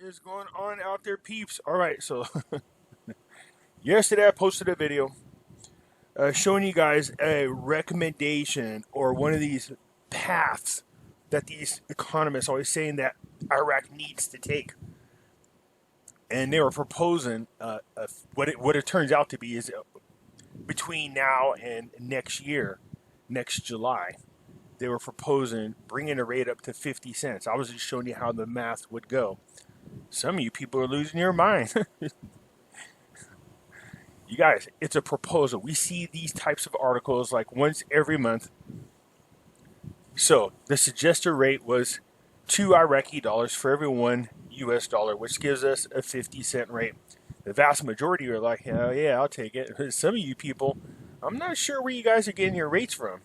is going on out there, peeps? All right, so yesterday I posted a video showing you guys a recommendation or one of these paths that these economists always saying that Iraq needs to take, and they were proposing what it turns out to be is between now and next year, next July. They were proposing bringing the rate up to 50 cents. I was just showing you how the math would go. Some of you people are losing your mind. You guys, it's a proposal. We see these types of articles like once every month. So the suggested rate was 2 Iraqi dollars for every 1 US dollar, which gives us a 50-cent rate. The vast majority are like, hell yeah, I'll take it. Some of you people, I'm not sure where you guys are getting your rates from.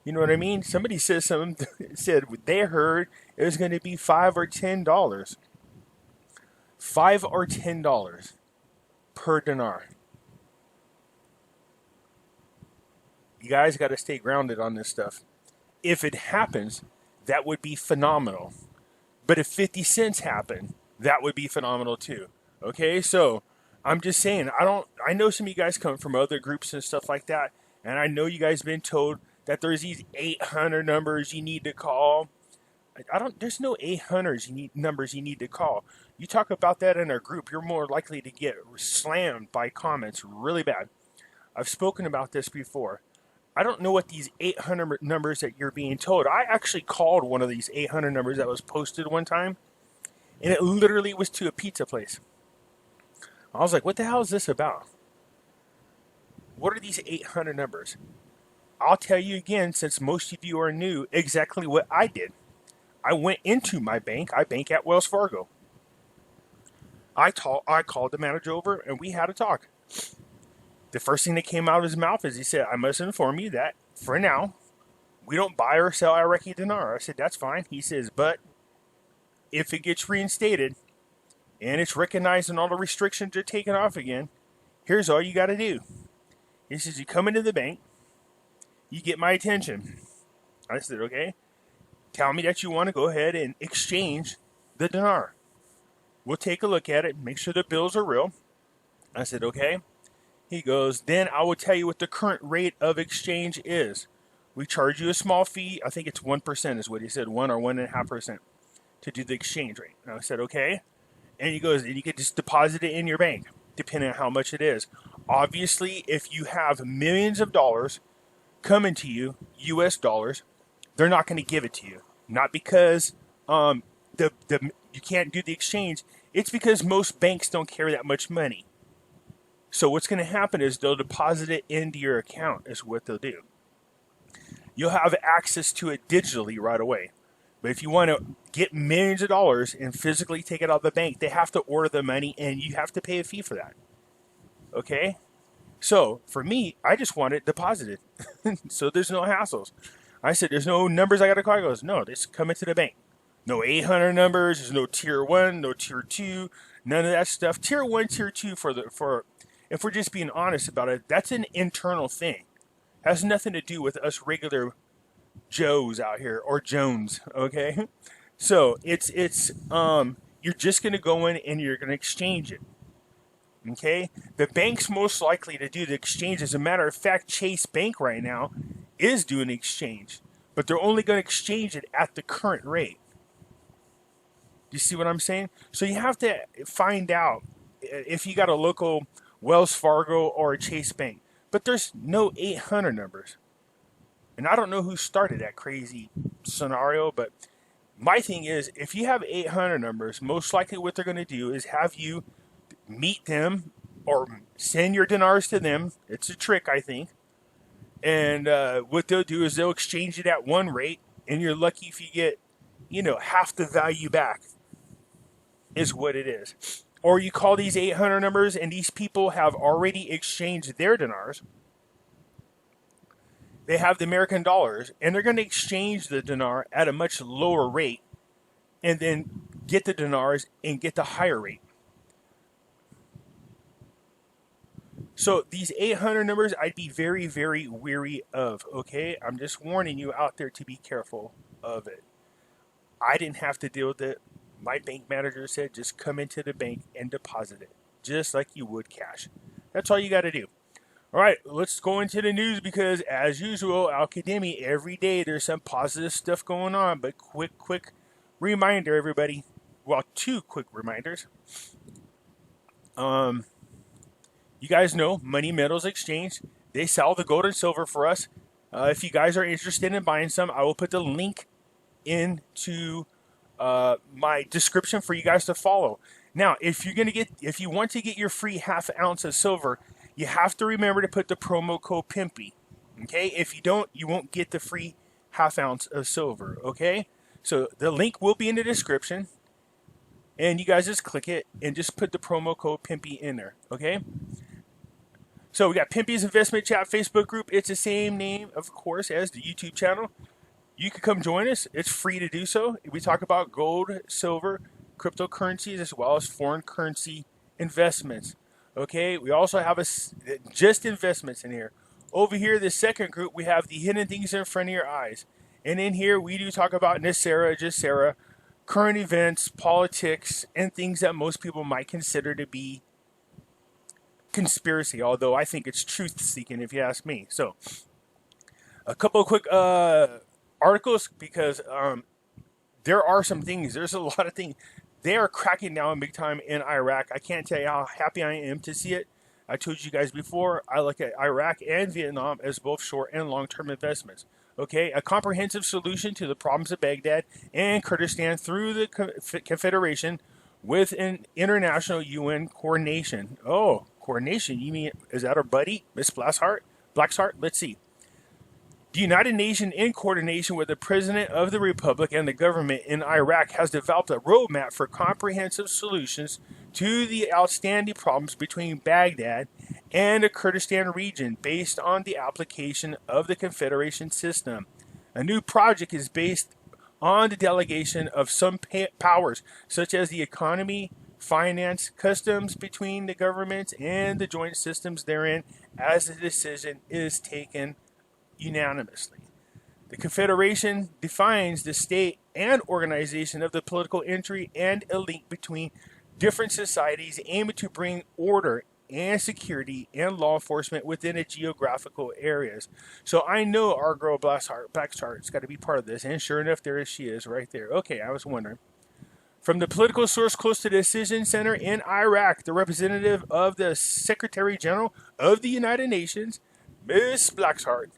You know what I mean? Somebody said something, said they heard it was going to be $5 or $10. $5 or $10 per dinar. You guys got to stay grounded on this stuff. If it happens, that would be phenomenal. But if 50 cents happen, that would be phenomenal too. Okay, so I'm just saying, I know some of you guys come from other groups and stuff like that, and I know you guys been told that there's these 800 numbers you need to call. There's no 800s numbers you need to call. You talk about that in our group, you're more likely to get slammed by comments really bad. I've spoken about this before. I don't know what these 800 numbers that you're being told. I actually called one of these 800 numbers that was posted one time, and it literally was to a pizza place. I was like, what the hell is this about? What are these 800 numbers? I'll tell you again, since most of you are new, exactly what I did. I went into my bank. I bank at Wells Fargo. I called the manager over, and we had a talk. The first thing that came out of his mouth is he said, I must inform you that, for now, we don't buy or sell Iraqi dinar. I said, that's fine. He says, but if it gets reinstated and it's recognized and all the restrictions are taken off again, here's all you got to do. He says, you come into the bank, you get my attention. I said, okay. Tell me that you want to go ahead and exchange the dinar. We'll take a look at it, make sure the bills are real. I said, okay. He goes, then I will tell you what the current rate of exchange is. We charge you a small fee. I think it's 1% is what he said, 1 or 1.5% to do the exchange rate. And I said, okay. And he goes, and you can just deposit it in your bank, depending on how much it is. Obviously, if you have millions of dollars coming to you, US dollars, they're not going to give it to you. Not because you can't do the exchange. It's because most banks don't carry that much money. So what's going to happen is they'll deposit it into your account is what they'll do. You'll have access to it digitally right away. But if you want to get millions of dollars and physically take it out of the bank, they have to order the money and you have to pay a fee for that. Okay? So for me, I just want it deposited. So there's no hassles. I said, there's no numbers I got to call. He goes, no, just come into the bank. No 800 numbers. There's no tier 1, no tier 2, none of that stuff. Tier 1, tier 2 for if we're just being honest about it, that's an internal thing. It has nothing to do with us regular Joes out here or Jones, okay? So it's you're just going to go in and you're going to exchange it. Okay? The bank's most likely to do the exchange. As a matter of fact, Chase Bank right now is doing the exchange, but they're only going to exchange it at the current rate. Do you see what I'm saying? So you have to find out if you got a local Wells Fargo or a Chase Bank. But there's no 800 numbers. And I don't know who started that crazy scenario, but my thing is, if you have 800 numbers, most likely what they're going to do is have you meet them or send your dinars to them. It's a trick, I think. And what they'll do is they'll exchange it at one rate, and you're lucky if you get, half the value back is what it is. Or you call these 800 numbers, and these people have already exchanged their dinars. They have the American dollars, and they're going to exchange the dinar at a much lower rate, and then get the dinars and get the higher rate. So these 800 numbers, I'd be very, very wary of, okay? I'm just warning you out there to be careful of it. I didn't have to deal with it. my bank manager said just come into the bank and deposit it, just like you would cash. That's all you got to do. All right, let's go into the news because, as usual, Al-Qademi, every day there's some positive stuff going on. But quick reminder, everybody. Well, two quick reminders. You guys know Money Metals Exchange. They sell the gold and silver for us. If you guys are interested in buying some, I will put the link into my description for you guys to follow. Now, if you want to get your free ½ ounce of silver, you have to remember to put the promo code Pimpy. Okay? If you don't, you won't get the free ½ ounce of silver. Okay? So the link will be in the description. And you guys just click it and just put the promo code Pimpy in there. Okay? So we got Pimpy's Investment Chat Facebook group. It's the same name, of course, as the YouTube channel. You can come join us. It's free to do so. We talk about gold, silver, cryptocurrencies, as well as foreign currency investments. Okay, we also have just investments in here. Over here, the second group, we have the hidden things in front of your eyes. And in here, we do talk about NESARA, GESARA, current events, politics, and things that most people might consider to be conspiracy, although I think it's truth-seeking, if you ask me. So, a couple of quick articles, because there are some things, there's a lot of things. They are cracking down big time in Iraq. I can't tell you how happy I am to see it. I told you guys before, I look at Iraq and Vietnam as both short and long-term investments. Okay, a comprehensive solution to the problems of Baghdad and Kurdistan through the Confederation with an international UN coordination. Oh, coordination, you mean, is that our buddy, Miss Blacksheart? Let's see. The United Nations, in coordination with the President of the Republic and the government in Iraq, has developed a roadmap for comprehensive solutions to the outstanding problems between Baghdad and the Kurdistan region based on the application of the Confederation system. A new project is based on the delegation of some powers, such as the economy, finance, customs between the governments and the joint systems therein, as the decision is taken unanimously. The Confederation defines the state and organization of the political entry and a link between different societies aiming to bring order and security and law enforcement within its geographical areas. So I know our girl Blacksheart's got to be part of this, and sure enough, she is right there. Okay, I was wondering. From the political source close to the decision center in Iraq, the representative of the Secretary General of the United Nations, Ms. Blacksheart,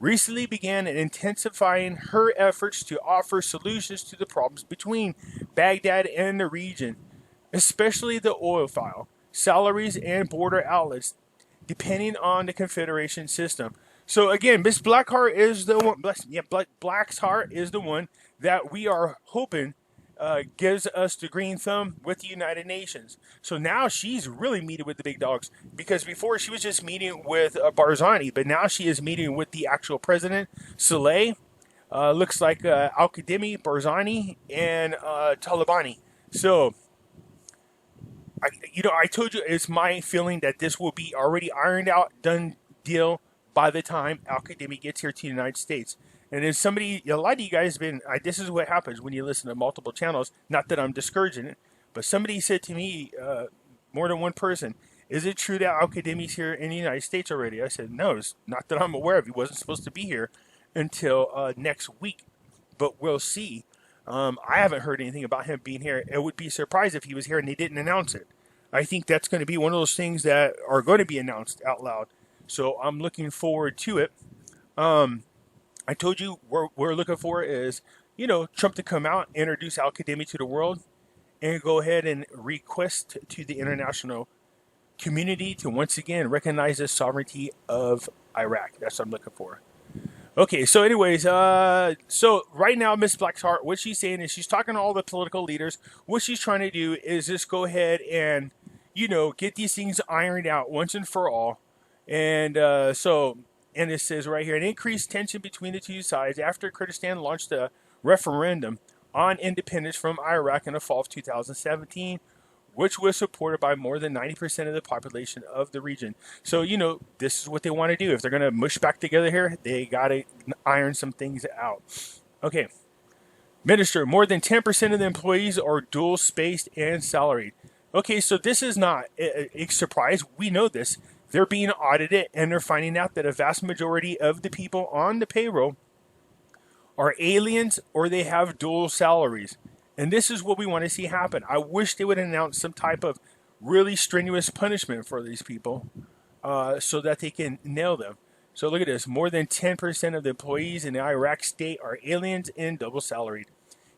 recently began intensifying her efforts to offer solutions to the problems between Baghdad and the region, especially the oil file, salaries, and border outlets, depending on the Confederation system. So again, Miss Blacksheart is the one. Blacksheart is the one that we are hoping gives us the green thumb with the United Nations. So now she's really meeting with the big dogs, because before she was just meeting with Barzani, but now she is meeting with the actual president, Saleh. Looks like Al-Qademi, Barzani, and Talabani. So, I told you, it's my feeling that this will be already ironed out, done deal by the time Al-Qademi gets here to the United States. And if a lot of you guys this is what happens when you listen to multiple channels. Not that I'm discouraging it, but somebody said to me, more than one person, is it true that Al-Qademi's here in the United States already? I said, no, it's not that I'm aware of. He wasn't supposed to be here until next week, but we'll see. I haven't heard anything about him being here. I would be surprised if he was here and they didn't announce it. I think that's going to be one of those things that are going to be announced out loud. So I'm looking forward to it. I told you what we're looking for is, Trump to come out, introduce Al-Qademi to the world, and go ahead and request to the international community to once again recognize the sovereignty of Iraq. That's what I'm looking for. Okay, so anyways, so right now, Miss Blacksheart, what she's saying is she's talking to all the political leaders. What she's trying to do is just go ahead and, get these things ironed out once and for all. And and it says right here, an increased tension between the two sides after Kurdistan launched a referendum on independence from Iraq in the fall of 2017, which was supported by more than 90% of the population of the region. So, this is what they want to do. If they're going to mush back together here, they got to iron some things out. Okay. Minister, more than 10% of the employees are dual spaced and salaried. Okay, so this is not a surprise. We know this. They're being audited and they're finding out that a vast majority of the people on the payroll are aliens or they have dual salaries. And this is what we want to see happen. I wish they would announce some type of really strenuous punishment for these people so that they can nail them. So look at this. More than 10% of the employees in the Iraq state are aliens and double salaried.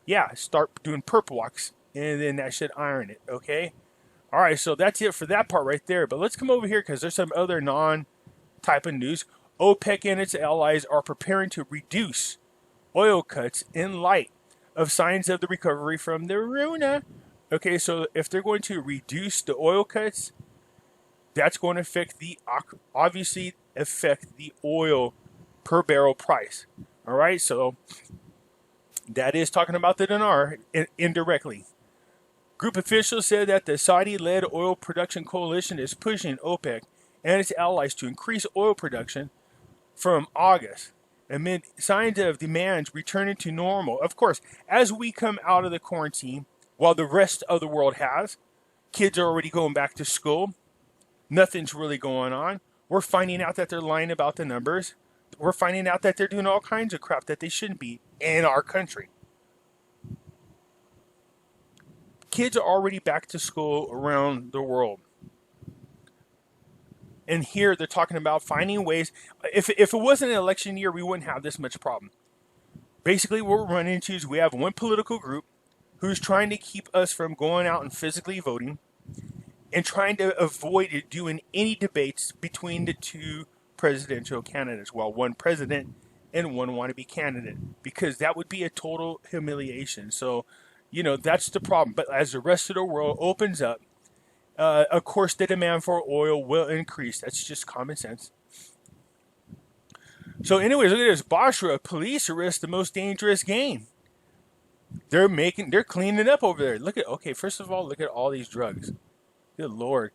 Yeah, start doing perp walks and then that should iron it, okay? All right, so that's it for that part right there. But let's come over here because there's some other non-type of news. OPEC and its allies are preparing to reduce oil cuts in light of signs of the recovery from the Rona. Okay, so if they're going to reduce the oil cuts, that's going to obviously affect the oil per barrel price. All right, so that is talking about the dinar indirectly. Group officials said that the Saudi-led oil production coalition is pushing OPEC and its allies to increase oil production from August, amid signs of demand returning to normal. Of course, as we come out of the quarantine, while the rest of the world has, kids are already going back to school. Nothing's really going on. We're finding out that they're lying about the numbers. We're finding out that they're doing all kinds of crap that they shouldn't be in our country. Kids are already back to school around the world. And here they're talking about finding ways. If it wasn't an election year, we wouldn't have this much problem. Basically, what we're running into is we have one political group who's trying to keep us from going out and physically voting and trying to avoid doing any debates between the two presidential candidates. Well, one president and one wannabe candidate, because that would be a total humiliation. So, that's the problem. But as the rest of the world opens up, of course, the demand for oil will increase. That's just common sense. So anyways, look at this. Basra police arrest the most dangerous gang. They're cleaning up over there. First of all, look at all these drugs. Good Lord.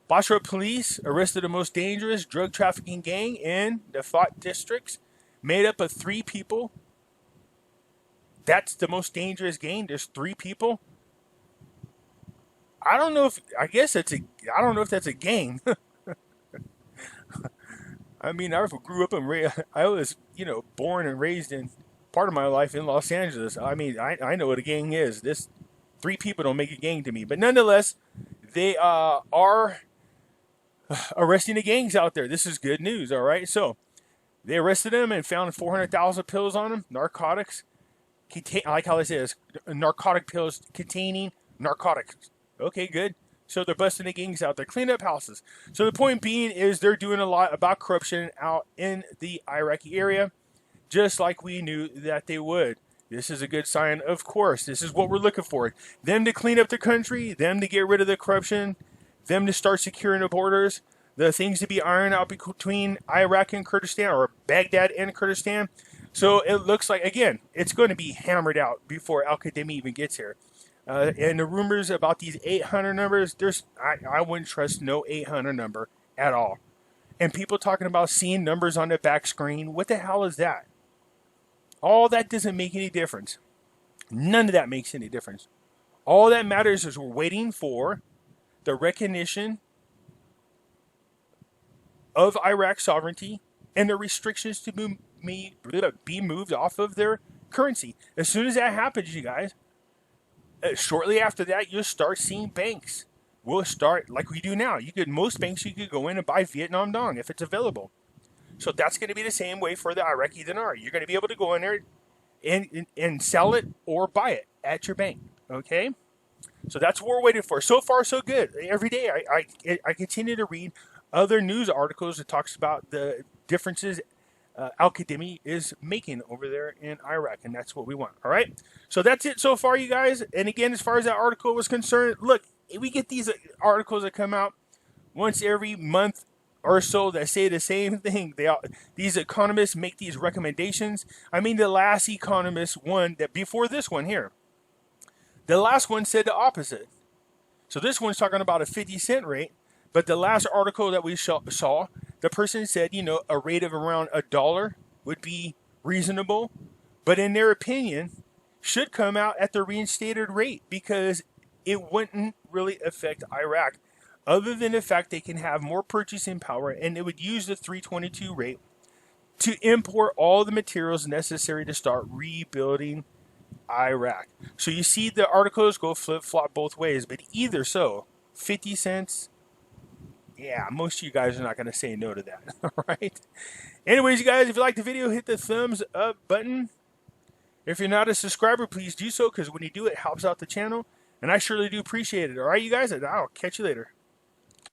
Basra police arrested the most dangerous drug trafficking gang in the Fat districts, made up of 3 people. That's the most dangerous gang. There's 3 people. I don't know if that's a gang. I mean, I grew up I was, born and raised in part of my life in Los Angeles. I mean, I know what a gang is. 3 people don't make a gang to me. But nonetheless, they are arresting the gangs out there. This is good news, all right? So they arrested them and found 400,000 pills on them, narcotics. I like how this is, narcotic pills containing narcotics. Okay, good. So they're busting the gangs out there, cleaning up houses. So the point being is they're doing a lot about corruption out in the Iraqi area, just like we knew that they would. This is a good sign, of course. This is what we're looking for. Them to clean up the country, them to get rid of the corruption, them to start securing the borders, the things to be ironed out between Iraq and Kurdistan, or Baghdad and Kurdistan. So it looks like, again, it's going to be hammered out before Al-Qademi even gets here. And the rumors about these 800 numbers, I wouldn't trust no 800 number at all. And people talking about seeing numbers on the back screen, what the hell is that? All that doesn't make any difference. None of that makes any difference. All that matters is we're waiting for the recognition of Iraq's sovereignty and the restrictions to be moved off of their currency. As soon as that happens, you guys, shortly after that, you'll start seeing banks. We'll start like we do now. Most banks, you could go in and buy Vietnam Dong if it's available. So that's going to be the same way for the Iraqi dinar. You're going to be able to go in there and sell it or buy it at your bank. Okay? So that's what we're waiting for. So far, so good. Every day I continue to read other news articles that talks about the differences Al-Qademi is making over there in Iraq, and that's what we want. All right? So that's it so far, you guys. And again, as far as that article was concerned, look, we get these articles that come out once every month or so that say the same thing. These economists make these recommendations. I mean, the last economist one that before this one here, the last one said the opposite. So this one's talking about a 50-cent rate, but the last article that we saw, the person said, a rate of around $1 would be reasonable. But in their opinion, should come out at the reinstated rate, because it wouldn't really affect Iraq, other than the fact they can have more purchasing power, and it would use the 322 rate to import all the materials necessary to start rebuilding Iraq. So you see the articles go flip-flop both ways, but either so, 50 cents, yeah, most of you guys are not going to say no to that, all right? Anyways, you guys, if you like the video, hit the thumbs up button. If you're not a subscriber, please do so, because when you do, it helps out the channel, and I surely do appreciate it. All right, you guys, I'll catch you later.